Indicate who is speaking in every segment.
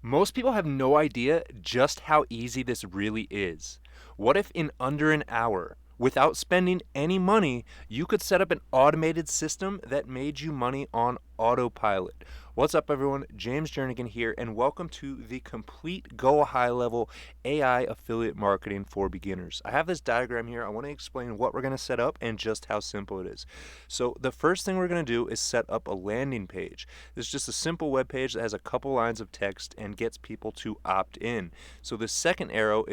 Speaker 1: Most people have no idea just how easy this really is. What if in under an hour, without spending any money, you could set up an automated system that made you money on autopilot? What's up, everyone? James Jernigan here, and welcome to the complete Go High Level AI affiliate marketing for beginners. I have this diagram here. I want to explain what we're going to set up and just how simple it is. So the first thing we're going to do is set up a landing page. This is just a simple web page that has a couple lines of text and gets people to opt in. So the second arrow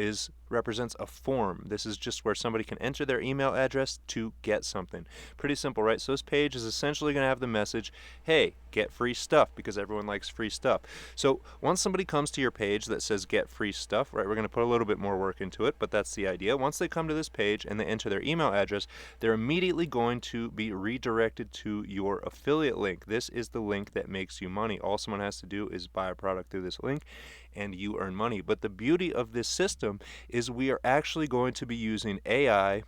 Speaker 1: represents a form. This is just where somebody can enter their email address to get something. Pretty simple, right? So this page is essentially going to have the message, hey, get free stuff, because everyone likes free stuff. So once somebody comes to your page that says get free stuff, right, we're going to put a little bit more work into it, but that's the idea. Once they come to this page and they enter their email address, they're immediately going to be redirected to your affiliate link. This is the link that makes you money. All someone has to do is buy a product through this link and you earn money. But the beauty of this system is we are actually going to be using AI.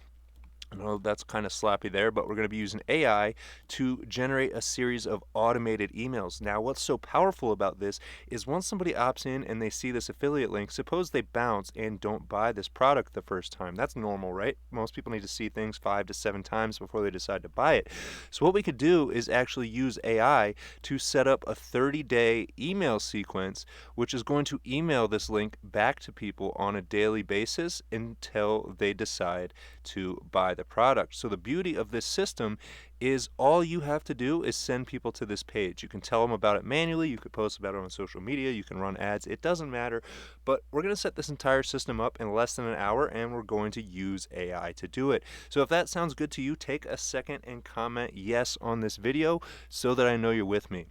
Speaker 1: I know that's kind of sloppy there, but we're going to be using AI to generate a series of automated emails. Now, what's so powerful about this is once somebody opts in and they see this affiliate link, suppose they bounce and don't buy this product the first time. That's normal, right? Most people need to see things 5 to 7 times before they decide to buy it. So what we could do is actually use AI to set up a 30-day email sequence, which is going to email this link back to people on a daily basis until they decide to buy the product. So the beauty of this system is all you have to do is send people to this page. You can tell them about it manually, you could post about it on social media, you can run ads, it doesn't matter. But we're going to set this entire system up in less than an hour, and we're going to use AI to do it. So if that sounds good to you, take a second and comment yes on this video so that I know you're with me.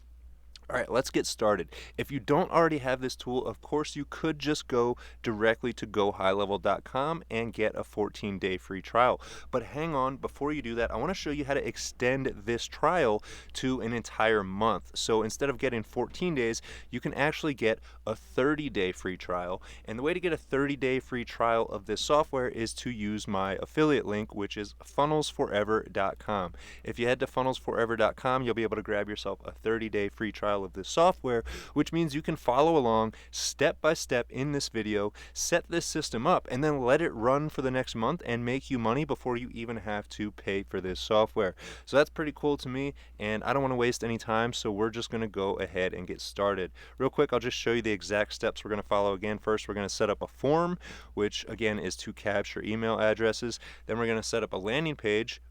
Speaker 1: All right, let's get started. If you don't already have this tool, of course, you could just go directly to gohighlevel.com and get a 14-day free trial. But hang on, before you do that, I want to show you how to extend this trial to an entire month. So instead of getting 14 days, you can actually get a 30-day free trial. And the way to get a 30-day free trial of this software is to use my affiliate link, which is funnelsforever.com. If you head to funnelsforever.com, you'll be able to grab yourself a 30-day free trial of this software, which means you can follow along step by step in this video, set this system up, and then let it run for the next month and make you money before you even have to pay for this software. So that's pretty cool to me, and I don't want to waste any time, so we're just going to go ahead and get started. Real quick, I'll just show you the exact steps we're going to follow again. First, we're going to set up a form, which again is to capture email addresses. Then we're going to set up a landing page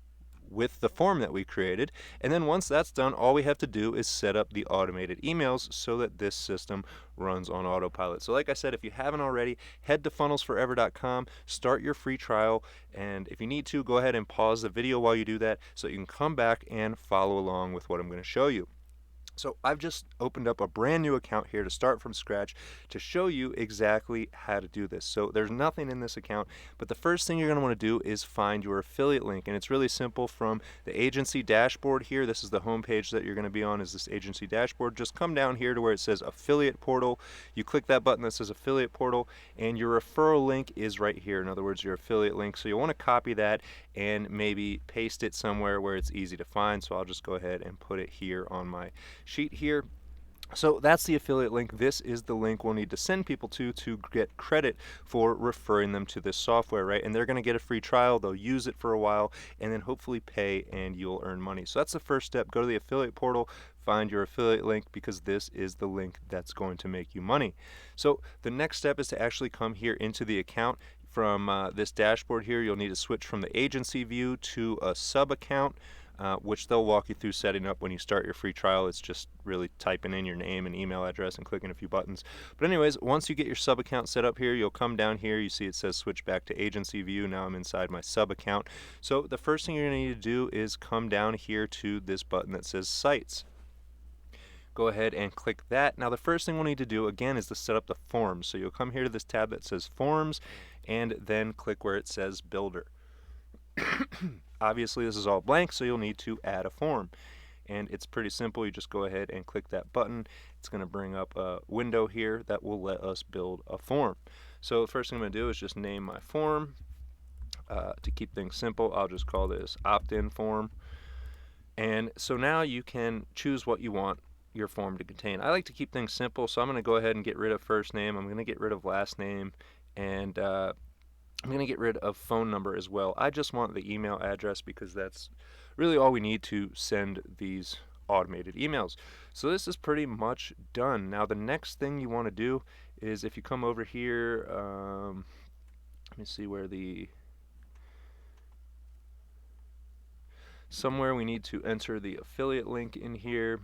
Speaker 1: with the form that we created, and then once that's done, all we have to do is set up the automated emails so that this system runs on autopilot. So like I said, if you haven't already, head to funnelsforever.com, start your free trial, and if you need to, go ahead and pause the video while you do that so you can come back and follow along with what I'm going to show you. So I've just opened up a brand new account here to start from scratch to show you exactly how to do this. So there's nothing in this account, but the first thing you're going to want to do is find your affiliate link. And it's really simple. From the agency dashboard here, this is the home page that you're going to be on, is this agency dashboard. Just come down here to where it says affiliate portal. You click that button that says affiliate portal, and your referral link is right here. In other words, your affiliate link. So you'll want to copy that and maybe paste it somewhere where it's easy to find. So I'll just go ahead and put it here on my sheet here. So that's the affiliate link. This is the link we'll need to send people to get credit for referring them to this software, right? And they're going to get a free trial, they'll use it for a while, and then hopefully pay and you'll earn money. So that's the first step. Go to the affiliate portal, find your affiliate link, because this is the link that's going to make you money. So the next step is to actually come here into the account. From this dashboard here, you'll need to switch from the agency view to a sub account, which they'll walk you through setting up when you start your free trial. It's just really typing in your name and email address and clicking a few buttons. But anyways, once you get your sub account set up here, you'll come down here. You see it says switch back to agency view. Now I'm inside my sub account. So the first thing you're going to need to do is come down here to this button that says sites. Go ahead and click that. Now the first thing we'll need to do again is to set up the forms. So you'll come here to this tab that says forms and then click where it says builder. Obviously this is all blank, so you'll need to add a form. And it's pretty simple. You just go ahead and click that button. It's going to bring up a window here that will let us build a form. So the first thing I'm going to do is just name my form. To keep things simple, I'll just call this opt-in form. And so now you can choose what you want. your form to contain. I like to keep things simple, so I'm going to go ahead and get rid of first name. I'm going to get rid of last name, and I'm going to get rid of phone number as well. I just want the email address because that's really all we need to send these automated emails. So this is pretty much done. Now the next thing you want to do is if you come over here, let me see where somewhere we need to enter the affiliate link in here.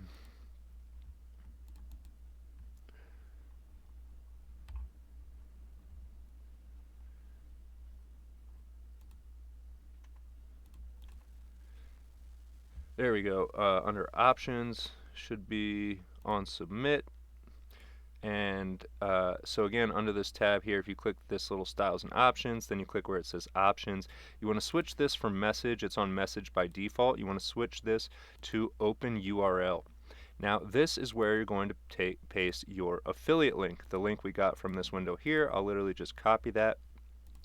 Speaker 1: There we go. Under options should be on submit. And so again, under this tab here, if you click this little styles and options, then you click where it says options. You want to switch this from message. It's on message by default. You want to switch this to open URL. Now this is where you're going to paste your affiliate link. The link we got from this window here, I'll literally just copy that.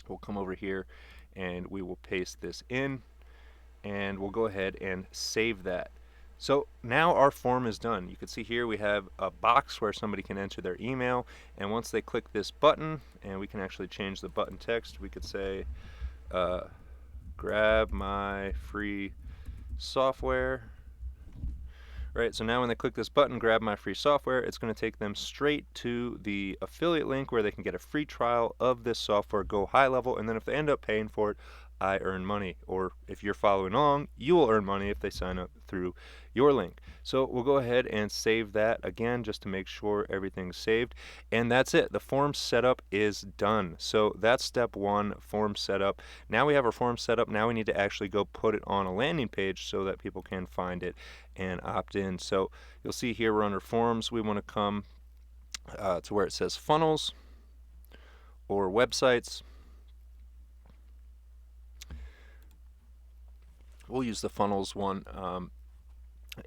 Speaker 1: We'll come over here and we will paste this in, and we'll go ahead and save that. So now our form is done. You can see here we have a box where somebody can enter their email, and once they click this button, and we can actually change the button text, we could say grab my free software. Right, so now when they click this button, grab my free software, it's going to take them straight to the affiliate link where they can get a free trial of this software, go high level, and then if they end up paying for it, I earn money. Or if you're following along, you will earn money if they sign up through your link. So we'll go ahead and save that again just to make sure everything's saved. And that's it. The form setup is done. So that's step one, form setup. Now we have our form set up. Now we need to actually go put it on a landing page so that people can find it and opt in. So you'll see here we're under forms. We want to come to where it says funnels or websites. We'll use the funnels one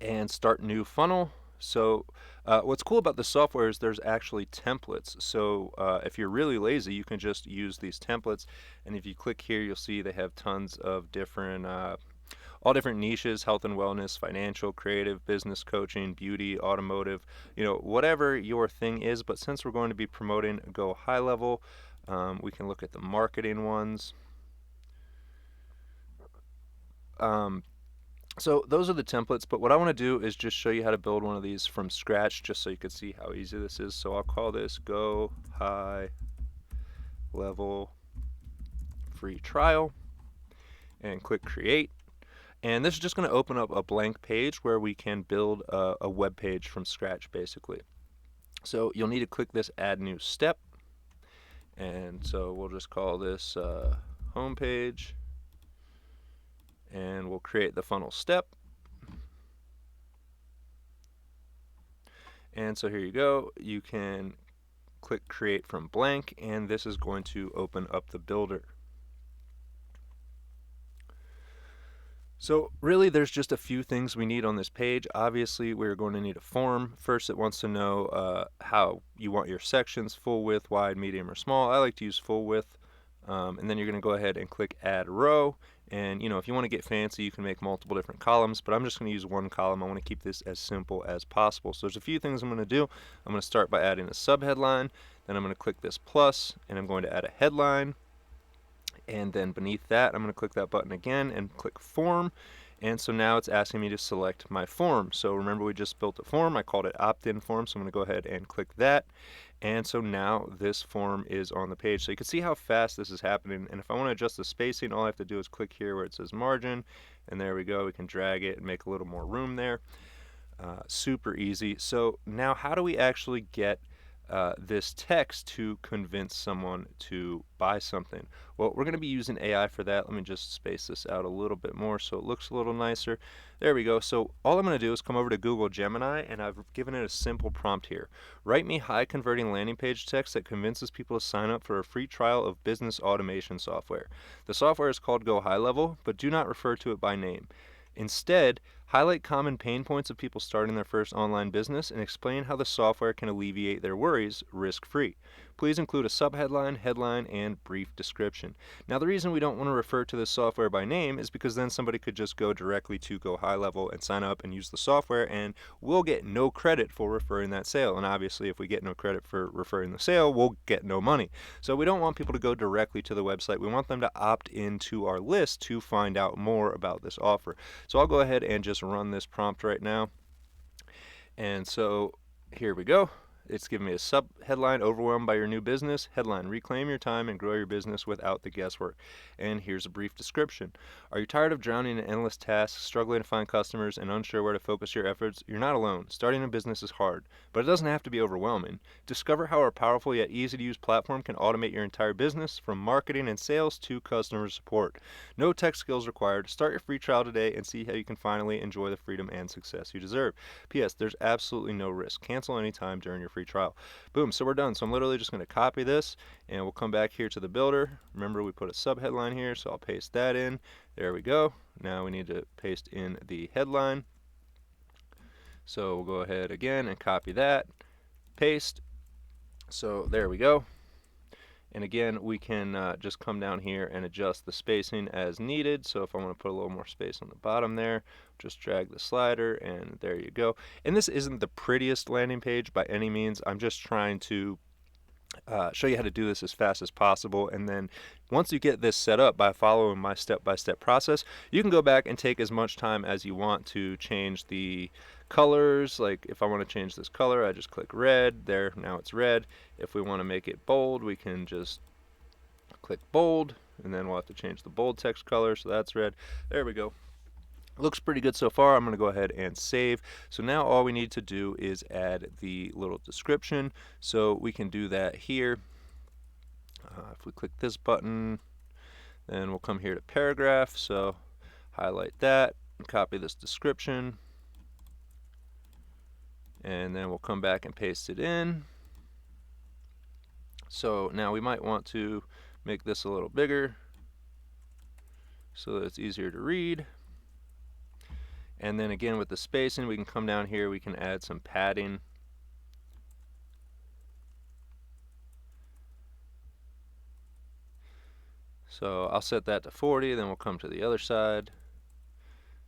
Speaker 1: and start new funnel. So what's cool about the software is there's actually templates. So if you're really lazy, you can just use these templates. And if you click here, you'll see they have tons of different, all different niches: health and wellness, financial, creative, business coaching, beauty, automotive, you know, whatever your thing is. But since we're going to be promoting Go High Level, we can look at the marketing ones. So those are the templates, but what I want to do is just show you how to build one of these from scratch just so you can see how easy this is. So I'll call this Go High Level Free Trial and click Create. And this is just going to open up a blank page where we can build a web page from scratch basically. So you'll need to click this Add New Step, and so we'll just call this Home Page. And we'll create the funnel step. And so here you go. You can click create from blank, and this is going to open up the builder. So really there's just a few things we need on this page. Obviously we're going to need a form. First it wants to know how you want your sections: full width, wide, medium, or small. I like to use full width. And then you're going to go ahead and click add row. And you know, if you want to get fancy, you can make multiple different columns, but I'm just going to use one column. I want to keep this as simple as possible. So there's a few things I'm going to do. I'm going to start by adding a subheadline, then I'm going to click this plus, and I'm going to add a headline. And then beneath that, I'm going to click that button again and click form. And so now it's asking me to select my form. So remember, we just built a form. I called it opt-in form. So I'm going to go ahead and click that. And so now this form is on the page. So you can see how fast this is happening. And if I want to adjust the spacing, all I have to do is click here where it says margin. And there we go. We can drag it and make a little more room there. Super easy. So now how do we actually get this text to convince someone to buy something? Well, we're going to be using AI for that. Let me just space this out a little bit more so it looks a little nicer. There we go. So all I'm going to do is come over to Google Gemini, and I've given it a simple prompt here. Write me high converting landing page text that convinces people to sign up for a free trial of business automation software. The software is called Go High Level, but do not refer to it by name. Instead, Highlight common pain points of people starting their first online business and explain how the software can alleviate their worries risk-free. Please include a subheadline, headline, and brief description. Now, the reason we don't want to refer to this software by name is because then somebody could just go directly to Go High Level and sign up and use the software, and we'll get no credit for referring that sale. And obviously, if we get no credit for referring the sale, we'll get no money. So we don't want people to go directly to the website. We want them to opt into our list to find out more about this offer. So I'll go ahead and just run this prompt right now. And so here we go. It's giving me a sub headline, overwhelmed by your new business. Headline, reclaim your time and grow your business without the guesswork. And here's a brief description. Are you tired of drowning in endless tasks, struggling to find customers, and unsure where to focus your efforts? You're not alone. Starting a business is hard, but it doesn't have to be overwhelming. Discover how our powerful yet easy to use platform can automate your entire business, from marketing and sales to customer support. No tech skills required. Start your free trial today and see how you can finally enjoy the freedom and success you deserve. P.S. There's absolutely no risk. Cancel anytime during your free trial. Boom, so we're done. So I'm literally just going to copy this, and we'll come back here to the builder. Remember, we put a subheadline here, so I'll paste that in. There we go. Now we need to paste in the headline. So we'll go ahead again and copy that, paste. So there we go. And again, we can just come down here and adjust the spacing as needed. So if I want to put a little more space on the bottom there, just drag the slider, and there you go. And this isn't the prettiest landing page by any means. I'm just trying to show you how to do this as fast as possible. And then once you get this set up by following my step-by-step process, you can go back and take as much time as you want to change the colors. Like if I want to change this color, I just click red. There, now it's red. If we want to make it bold, we can just click bold, and then we'll have to change the bold text color, so that's red. There we go. Looks pretty good so far. I'm going to go ahead and save. So now all we need to do is add the little description. So we can do that here. If we click this button, then we'll come here to paragraph. So highlight that and copy this description. And then we'll come back and paste it in. So now we might want to make this a little bigger so that it's easier to read. And then again with the spacing, we can come down here, we can add some padding. So I'll set that to 40, then we'll come to the other side.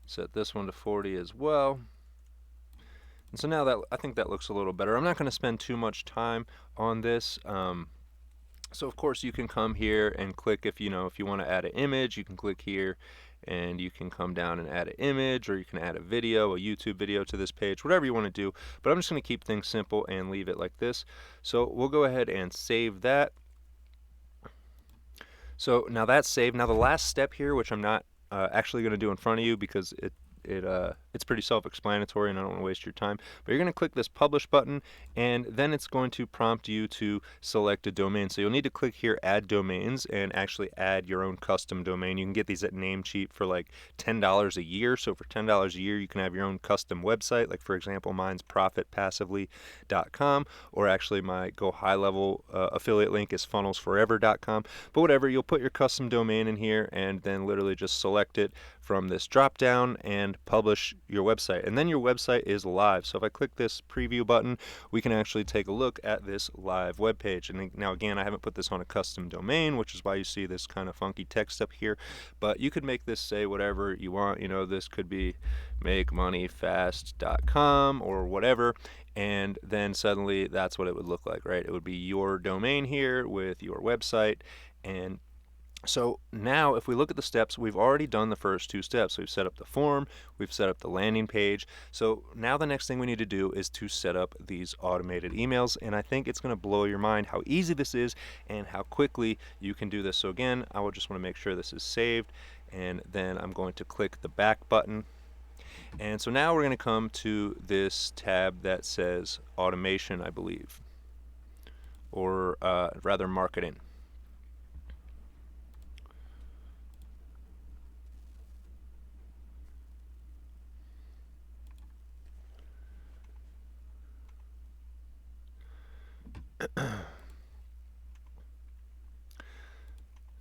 Speaker 1: Set this one to 40 as well. And so now that I think that looks a little better. I'm not going to spend too much time on this. So of course you can come here and click if you want to add an image, you can click here and you can come down and add an image, or you can add a video, a YouTube video to this page, whatever you want to do. But I'm just going to keep things simple and leave it like this. So we'll go ahead and save that. So now that's saved. Now the last step here, which I'm not actually going to do in front of you because it's pretty self-explanatory and I don't want to waste your time, but you're going to click this publish button, and then it's going to prompt you to select a domain. So you'll need to click here, add domains, and actually add your own custom domain. You can get these at Namecheap for like $10 a year. So for $10 a year, you can have your own custom website. Like for example, mine's profitpassively.com, or actually my Go High Level affiliate link is funnelsforever.com. But whatever, you'll put your custom domain in here and then literally just select it from this drop down and publish your website, and then your website is live. So if I click this preview button, we can actually take a look at this live web page. And now again, I haven't put this on a custom domain, which is why you see this kind of funky text up here, but you could make this say whatever you want. This could be makemoneyfast.com or whatever, and then suddenly that's what it would look like, right? It would be your domain here with your website. And so now if we look at the steps, we've already done the first two steps. We've set up the form, we've set up the landing page. So now the next thing we need to do is to set up these automated emails, and I think it's going to blow your mind how easy this is and how quickly you can do this. So again, I will just want to make sure this is saved, and then I'm going to click the back button. And so now we're going to come to this tab that says automation, I believe, or rather marketing.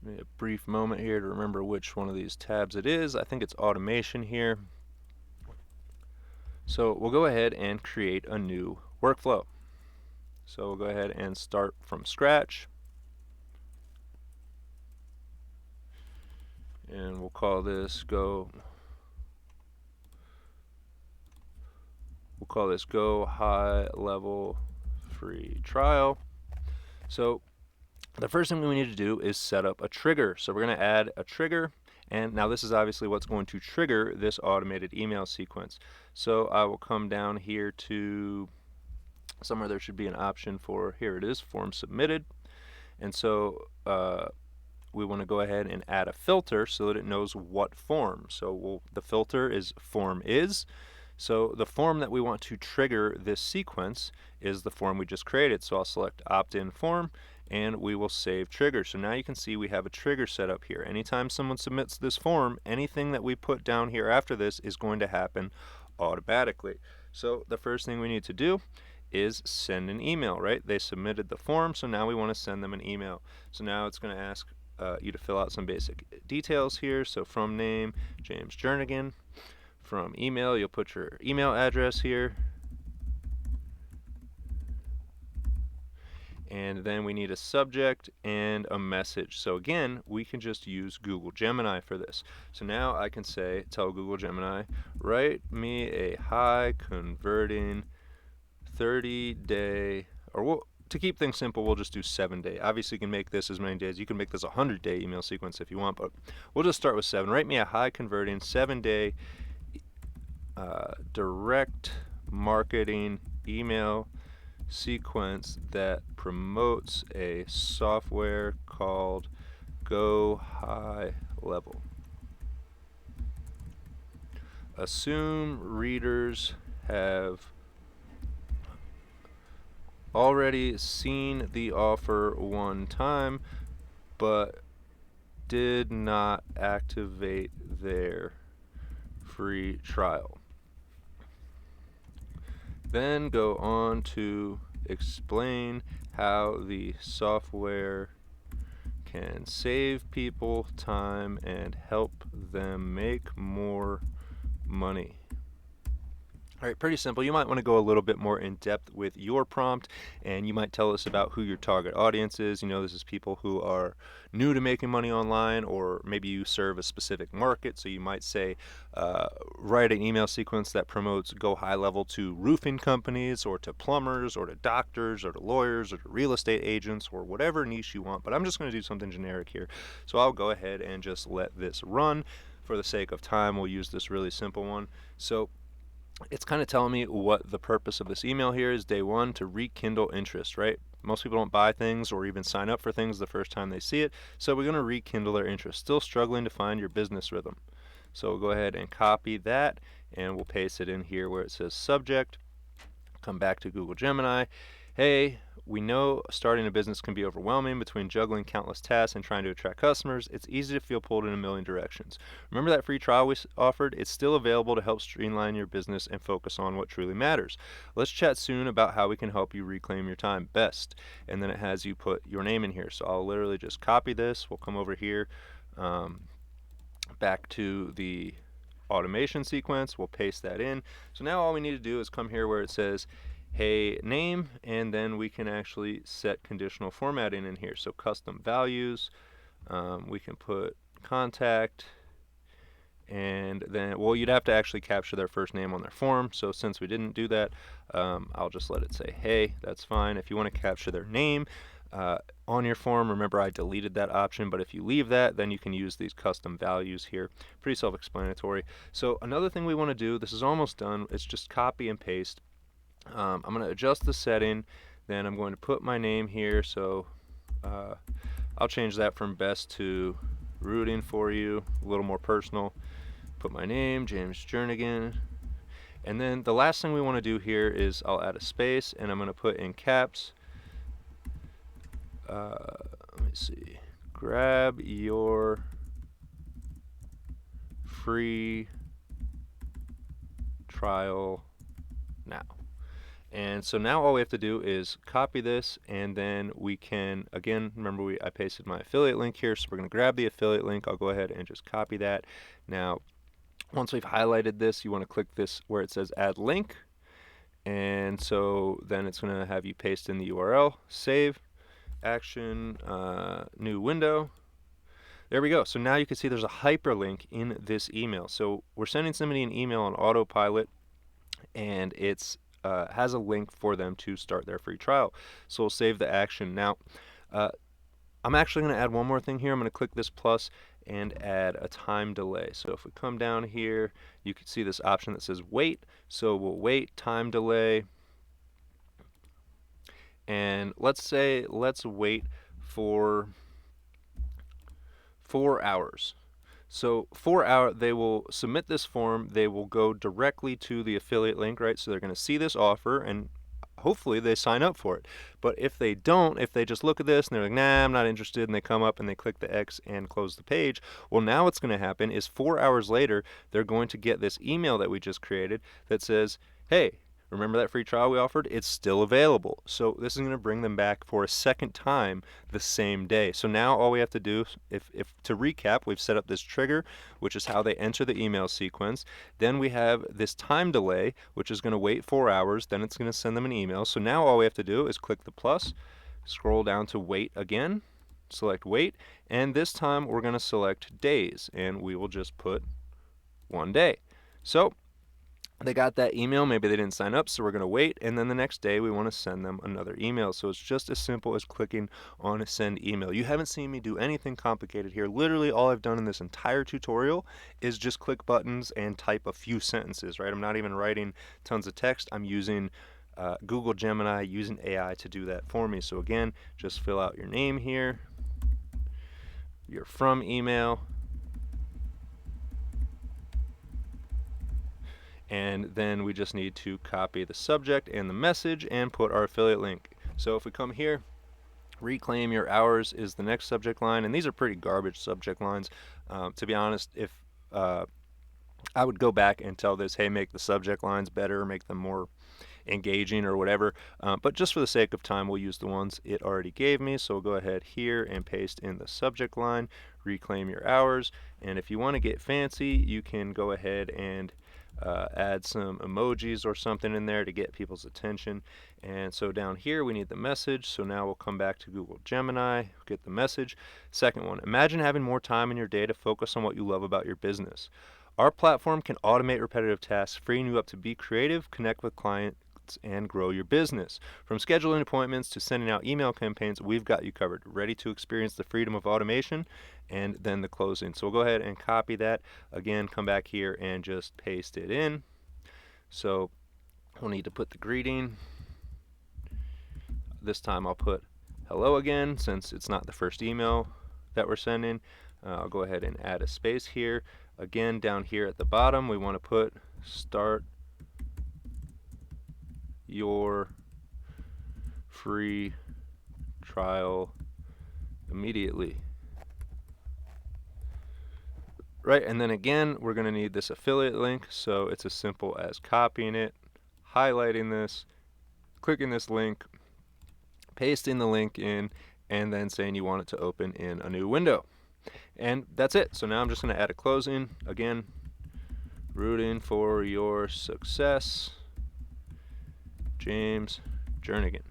Speaker 1: A brief moment here to remember which one of these tabs it is. I think it's automation here. So we'll go ahead and create a new workflow. So we'll go ahead and start from scratch. And we'll call this Go High Level Free Trial. So the first thing we need to do is set up a trigger. So we're going to add a trigger, and now this is obviously what's going to trigger this automated email sequence. So I will come down here to somewhere there should be an option for, here it is, form submitted. And so we want to go ahead and add a filter so that it knows what form. So the filter is form is. So the form that we want to trigger this sequence is the form we just created. So I'll select opt-in form, and we will save trigger. So now you can see we have a trigger set up here. Anytime someone submits this form, anything that we put down here after this is going to happen automatically. So the first thing we need to do is send an email, right? They submitted the form, so now we want to send them an email. So now it's going to ask you to fill out some basic details here. So from name, James Jernigan. From email, you'll put your email address here. And then we need a subject and a message. So again, we can just use Google Gemini for this. So now I can say, tell Google Gemini, write me a high converting 30-day, or to keep things simple, we'll just do 7-day. Obviously, you can make this as many days. You can make this a 100-day email sequence if you want, but we'll just start with 7. Write me a high converting 7-day direct marketing email sequence that promotes a software called Go High Level. Assume readers have already seen the offer one time but did not activate their free trial. Then go on to explain how the software can save people time and help them make more money. All right, pretty simple. You might want to go a little bit more in depth with your prompt, and you might tell us about who your target audience is. You know, this is people who are new to making money online, or maybe you serve a specific market. So you might say, write an email sequence that promotes Go High Level to roofing companies, or to plumbers, or to doctors, or to lawyers, or to real estate agents, or whatever niche you want. But I'm just going to do something generic here. So I'll go ahead and just let this run. For the sake of time, we'll use this really simple one. So it's kind of telling me what the purpose of this email here is. Day 1, to rekindle interest, right? Most people don't buy things or even sign up for things the first time they see it, so we're going to rekindle their interest. Still struggling to find your business rhythm. So we'll go ahead and copy that, and we'll paste it in here where it says subject. Come back to Google Gemini. Hey, we know starting a business can be overwhelming. Between juggling countless tasks and trying to attract customers, it's easy to feel pulled in a million directions. Remember that free trial we offered? It's still available to help streamline your business and focus on what truly matters. Let's chat soon about how we can help you reclaim your time best. And then it has you put your name in here. So I'll literally just copy this. We'll come over here back to the automation sequence. We'll paste that in. So now all we need to do is come here where it says hey name, and then we can actually set conditional formatting in here. So custom values, we can put contact, and then, well, you'd have to actually capture their first name on their form. So since we didn't do that, I'll just let it say hey. That's fine. If you want to capture their name on your form, remember I deleted that option, but if you leave that, then you can use these custom values here. Pretty self-explanatory. So another thing we want to do, this is almost done, it's just copy and paste. I'm going to adjust the setting, then I'm going to put my name here. So I'll change that from best to rooting for you, a little more personal. Put my name, James Jernigan. And then the last thing we want to do here is I'll add a space, and I'm going to put in caps, let me see, grab your free trial now. And so now all we have to do is copy this, and then we can, again, remember I pasted my affiliate link here, so we're going to grab the affiliate link. I'll go ahead and just copy that. Now, Once we've highlighted this, you want to click this where it says add link. And so then it's going to have you paste in the URL, save, action, new window. There we go. So now you can see there's a hyperlink in this email. So we're sending somebody an email on autopilot, and it's has a link for them to start their free trial. So we'll save the action. Now, I'm actually going to add one more thing here. I'm going to click this plus and add a time delay. So if we come down here, you can see this option that says wait. So we'll wait, time delay. And let's wait for 4 hours. So 4 hours, they will submit this form, they will go directly to the affiliate link, right? So they're going to see this offer and hopefully they sign up for it. But if they don't, if they just look at this and they're like, nah, I'm not interested, and they come up and they click the X and close the page, well, now what's going to happen is 4 hours later, they're going to get this email that we just created that says, hey, remember that free trial we offered? It's still available. So this is going to bring them back for a second time the same day. So now all we have to do, if to recap, we've set up this trigger, which is how they enter the email sequence. Then we have this time delay, which is going to wait 4 hours. Then it's going to send them an email. So now all we have to do is click the plus, scroll down to wait again, select wait, and this time we're going to select days, and we will just put 1 day. So they got that email, maybe they didn't sign up, so we're going to wait, and then the next day we want to send them another email. So it's just as simple as clicking on send email. You haven't seen me do anything complicated here. Literally all I've done in this entire tutorial is just click buttons and type a few sentences, right? I'm not even writing tons of text. I'm using Google Gemini, using AI to do that for me. So again, just fill out your name here, your from email, and then we just need to copy the subject and the message and put our affiliate link. So if we come here, reclaim your hours is the next subject line, and these are pretty garbage subject lines. To be honest, if I would go back and tell this, hey, make the subject lines better, make them more engaging or whatever, but just for the sake of time, we'll use the ones it already gave me. So we'll go ahead here and paste in the subject line, reclaim your hours, and if you want to get fancy, you can go ahead and add some emojis or something in there to get people's attention. And so down here we need the message. So now we'll come back to Google Gemini, get the message. Second one, imagine having more time in your day to focus on what you love about your business. Our platform can automate repetitive tasks, freeing you up to be creative, connect with clients, and grow your business. From scheduling appointments to sending out email campaigns, we've got you covered. Ready to experience the freedom of automation? And then the closing. So we'll go ahead and copy that. Again, come back here and just paste it in. So we'll need to put the greeting. This time I'll put hello again, since it's not the first email that we're sending. I'll go ahead and add a space here. Again, down here at the bottom, we want to put start your free trial immediately. Right, and then again, we're going to need this affiliate link, so it's as simple as copying it, highlighting this, clicking this link, pasting the link in, and then saying you want it to open in a new window. And that's it. So now I'm just going to add a closing. Again, rooting for your success, James Jernigan.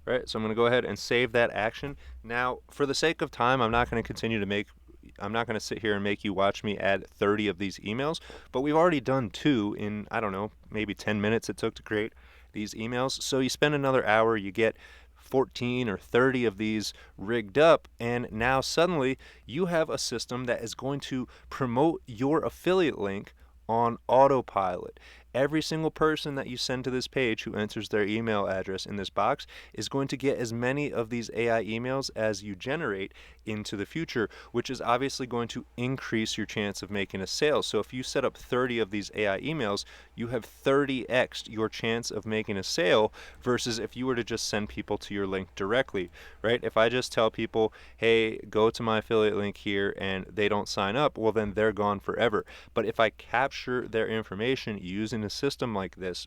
Speaker 1: Right, so I'm going to go ahead and save that action. Now, for the sake of time, I'm not going to sit here and make you watch me add 30 of these emails, but we've already done 2 in, I don't know, maybe 10 minutes it took to create these emails. So you spend another hour, you get 14 or 30 of these rigged up, and now suddenly you have a system that is going to promote your affiliate link on autopilot. Every single person that you send to this page who enters their email address in this box is going to get as many of these AI emails as you generate into the future, which is obviously going to increase your chance of making a sale. So if you set up 30 of these AI emails, you have 30x your chance of making a sale versus if you were to just send people to your link directly, right? If I just tell people, hey, go to my affiliate link here, and they don't sign up, well, then they're gone forever. But if I capture their information using a system like this,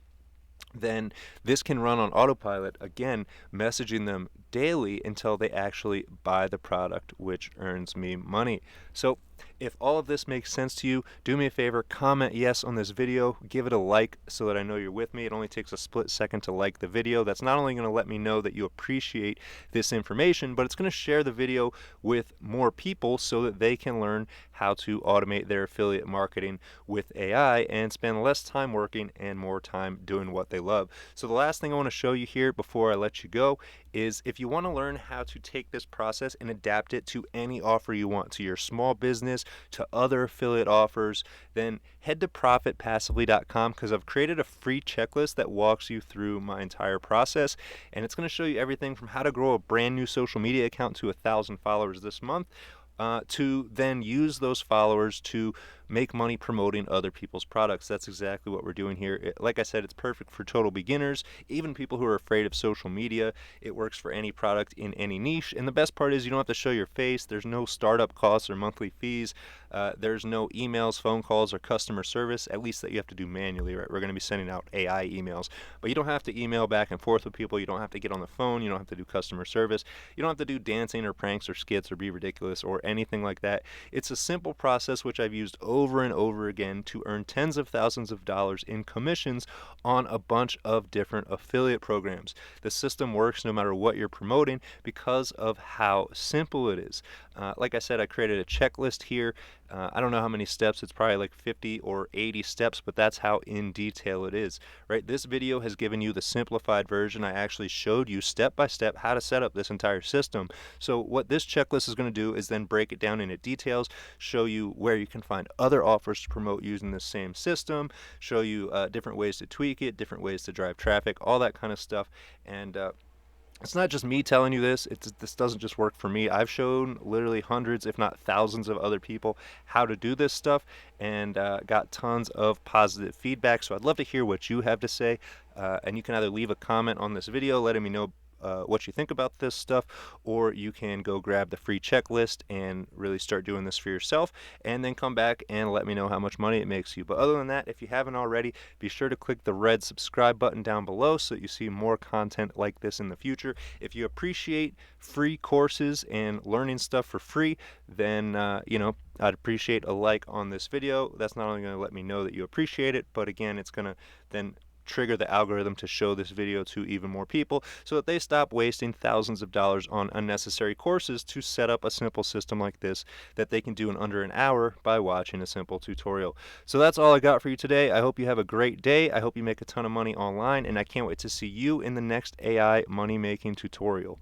Speaker 1: then this can run on autopilot, again, messaging them daily until they actually buy the product, which earns me money. So If all of this makes sense to you, do me a favor, comment yes on this video, give it a like so that I know you're with me. It only takes a split second to like the video. That's not only going to let me know that you appreciate this information, but it's going to share the video with more people so that they can learn how to automate their affiliate marketing with AI and spend less time working and more time doing what they love. So the last thing I want to show you here before I let you go is if you want to learn how to take this process and adapt it to any offer you want, to your small business, to other affiliate offers, then head to profitpassively.com because I've created a free checklist that walks you through my entire process, and it's going to show you everything from how to grow a brand new social media account to 1,000 followers this month, to then use those followers to make money promoting other people's products. That's exactly what we're doing here. Like I said, it's perfect for total beginners, even people who are afraid of social media. It works for any product in any niche. And the best part is you don't have to show your face. There's no startup costs or monthly fees. There's no emails, phone calls, or customer service, at least that you have to do manually, right? We're going to be sending out AI emails, but you don't have to email back and forth with people. You don't have to get on the phone. You don't have to do customer service. You don't have to do dancing or pranks or skits or be ridiculous or anything like that. It's a simple process which I've used over and over again to earn tens of thousands of dollars in commissions on a bunch of different affiliate programs. The system works no matter what you're promoting because of how simple it is. Like I said, I created a checklist here. I don't know how many steps. It's probably like 50 or 80 steps, but that's how in detail it is, right? This video has given you the simplified version. I actually showed you step by step how to set up this entire system. So what this checklist is going to do is then break it down into details, show you where you can find other offers to promote using the same system, show you different ways to tweak it, different ways to drive traffic, all that kind of stuff. And it's not just me telling you this. This doesn't just work for me. I've shown literally hundreds, if not thousands of other people how to do this stuff and got tons of positive feedback. So I'd love to hear what you have to say. And you can either leave a comment on this video letting me know what you think about this stuff, or you can go grab the free checklist and really start doing this for yourself and then come back and let me know how much money it makes you. But other than that, if you haven't already, be sure to click the red subscribe button down below so that you see more content like this in the future. If you appreciate free courses and learning stuff for free, then I'd appreciate a like on this video. That's not only going to let me know that you appreciate it, but again, it's going to then trigger the algorithm to show this video to even more people so that they stop wasting thousands of dollars on unnecessary courses to set up a simple system like this that they can do in under an hour by watching a simple tutorial. So that's all I got for you today. I hope you have a great day. I hope you make a ton of money online, and I can't wait to see you in the next AI money making tutorial.